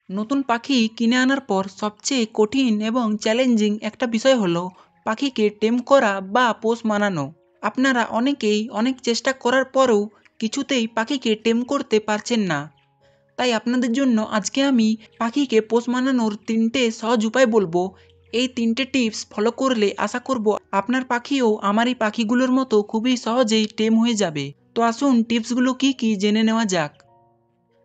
নতুন পাখি কিনে আনার পর সবচেয়ে কঠিন এবং চ্যালেঞ্জিং একটা বিষয় হলো পাখিকে টেম করা বা পোষ মানানো। আপনারা অনেকেই অনেক চেষ্টা করার পরেও কিছুতেই পাখিকে টেম করতে পারছেন না। তাই আপনাদের জন্য আজকে আমি পাখিকে পোষ মানানোর 3টে সহজ উপায় বলবো। এই 3টে টিপস ফলো করলে আশা করব আপনার পাখিও আমার এই পাখিগুলোর মতো খুবই সহজেই টেম হয়ে যাবে। তো আসুন টিপসগুলো কি কি জেনে নেওয়া যাক।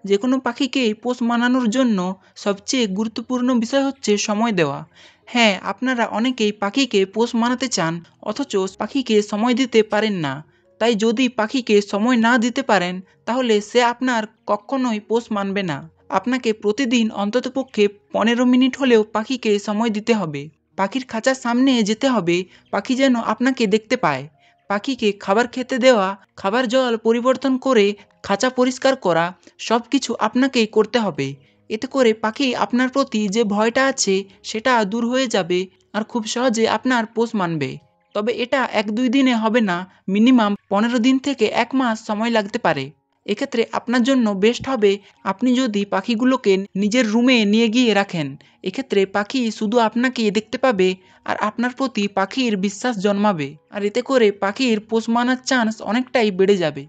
যে কোনো পাখিকে পোষ মানানোর জন্য সবচেয়ে গুরুত্বপূর্ণ বিষয় হচ্ছে সময় দেওয়া। হ্যাঁ, আপনারা অনেকেই পাখিকে পোষ মানাতে চান, অথচ পাখিকে সময় দিতে পারেন না। তাই যদি পাখিকে সময় না দিতে পারেন, তাহলে সে আপনার কখনোই পোষ মানবে না। আপনাকে প্রতিদিন অন্ততপক্ষে 15 মিনিট হলেও পাখিকে সময় দিতে হবে। পাখির খাঁচার সামনে যেতে হবে, পাখি যেন আপনাকে দেখতে পায়। পাখিকে খাবার খেতে দেওয়া, খাবার জল পরিবর্তন করে খাঁচা পরিষ্কার করা, সব কিছু আপনাকেই করতে হবে। এতে করে পাখি আপনার প্রতি যে ভয়টা আছে সেটা দূর হয়ে যাবে আর খুব সহজে আপনার পোষ মানবে। তবে এটা 1-2 দিনে হবে না, মিনিমাম 15 দিন থেকে 1 মাস সময় লাগতে পারে। এক্ষেত্রে আপনার জন্য বেস্ট হবে আপনি যদি পাখিগুলোকে নিজের রুমে নিয়ে গিয়ে রাখেন। এক্ষেত্রে পাখি শুধু আপনাকে দেখতে পাবে আর আপনার প্রতি পাখির বিশ্বাস জন্মাবে। আর এতে করে পাখির পোষ মানার চান্স অনেকটাই বেড়ে যাবে।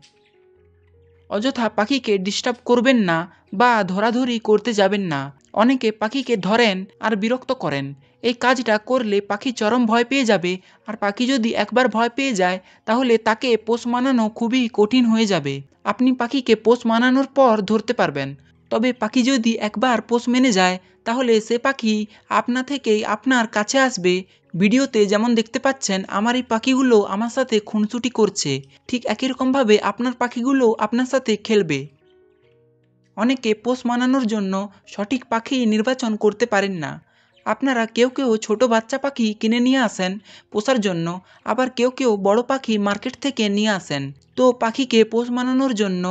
অযথা পাখিকে ডিস্টার্ব করবেন না বা ধরাধরি করতে যাবেন না। অনেকে পাখিকে ধরেন আর বিরক্ত করেন। এই কাজটা করলে পাখি চরম ভয় পেয়ে যাবে, আর পাখি যদি একবার ভয় পেয়ে যায় তাহলে তাকে পোষ মানানো খুবই কঠিন হয়ে যাবে। আপনি পাখিকে পোষ মানানোর পর ধরতে পারবেন, তবে পাখি যদি একবার পোষ মেনে যায় তাহলে সে পাখি আপনা থেকেই আপনার কাছে আসবে। ভিডিওতে যেমন দেখতে পাচ্ছেন আমার এই পাখিগুলো আমার সাথে খুনসুটি করছে, ঠিক একই রকমভাবে আপনার পাখিগুলো আপনার সাথে খেলবে। অনেকে পোষ মানানোর জন্য সঠিক পাখি নির্বাচন করতে পারেন না। আপনারা কেউ কেউ ছোট বাচ্চা পাখি কিনে নিয়ে আসেন পোষার জন্য, আবার কেউ কেউ বড় পাখি মার্কেট থেকে নিয়ে আসেন। তো পাখিকে পোষ মানানোর জন্য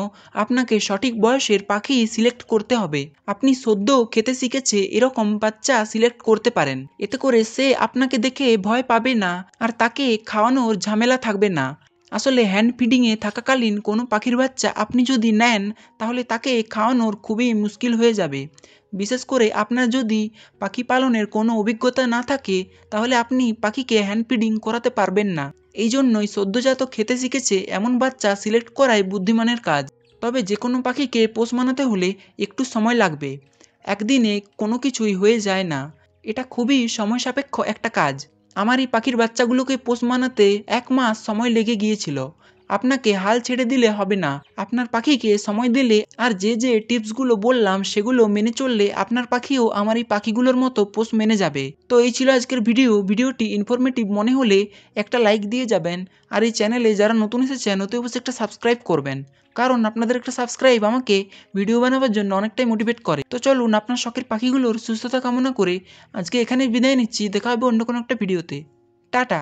আপনাকে সঠিক বয়সের পাখি সিলেক্ট করতে হবে। আপনি সদ্য খেতে শিখেছে এরকম বাচ্চা সিলেক্ট করতে পারেন। এতে করে সে আপনাকে দেখে ভয় পাবে না আর তাকে খাওয়ানোর ঝামেলা থাকবে না। আসলে হ্যান্ড ফিডিংয়ে থাকাকালীন কোনো পাখির বাচ্চা আপনি যদি নেন তাহলে তাকে খাওয়ানোর খুবই মুশকিল হয়ে যাবে। বিশেষ করে আপনার যদি পাখি পালনের কোনো অভিজ্ঞতা না থাকে তাহলে আপনি পাখিকে হ্যান্ড ফিডিং করাতে পারবেন না। এই জন্যই সদ্যজাত খেতে শিখেছে এমন বাচ্চা সিলেক্ট করাই বুদ্ধিমানের কাজ। তবে যে কোনো পাখিকে পোষ মানাতে হলে একটু সময় লাগবে। একদিনে কোনো কিছুই হয়ে যায় না। এটা খুবই সময় সাপেক্ষ একটা কাজ। আমার এই পাখির বাচ্চাগুলোকে পোষ মানাতে 1 মাস সময় লেগে গিয়েছিল। আপনাকে হাল ছেড়ে দিলে হবে না। আপনার পাখিকে সময় দিলে আর যে টিপসগুলো বললাম সেগুলো মেনে চললে আপনার পাখিও আমার এই পাখিগুলোর মতো পোষ মেনে যাবে। তো এই ছিল আজকের ভিডিওটি ইনফরমেটিভ মনে হলে একটা লাইক দিয়ে যাবেন। আর এই চ্যানেলে যারা নতুন এসেছেন অতি অবশ্যই একটা সাবস্ক্রাইব করবেন। কারণ আপনাদের একটা সাবস্ক্রাইব আমাকে ভিডিও বানাবার জন্য অনেকটাই মোটিভেট করে। তো চলুন আপনার শখের পাখিগুলোর সুস্থতা কামনা করে আজকে এখানেই বিদায় নিচ্ছি। দেখা হবে অন্য কোনো একটা ভিডিওতে। টাটা।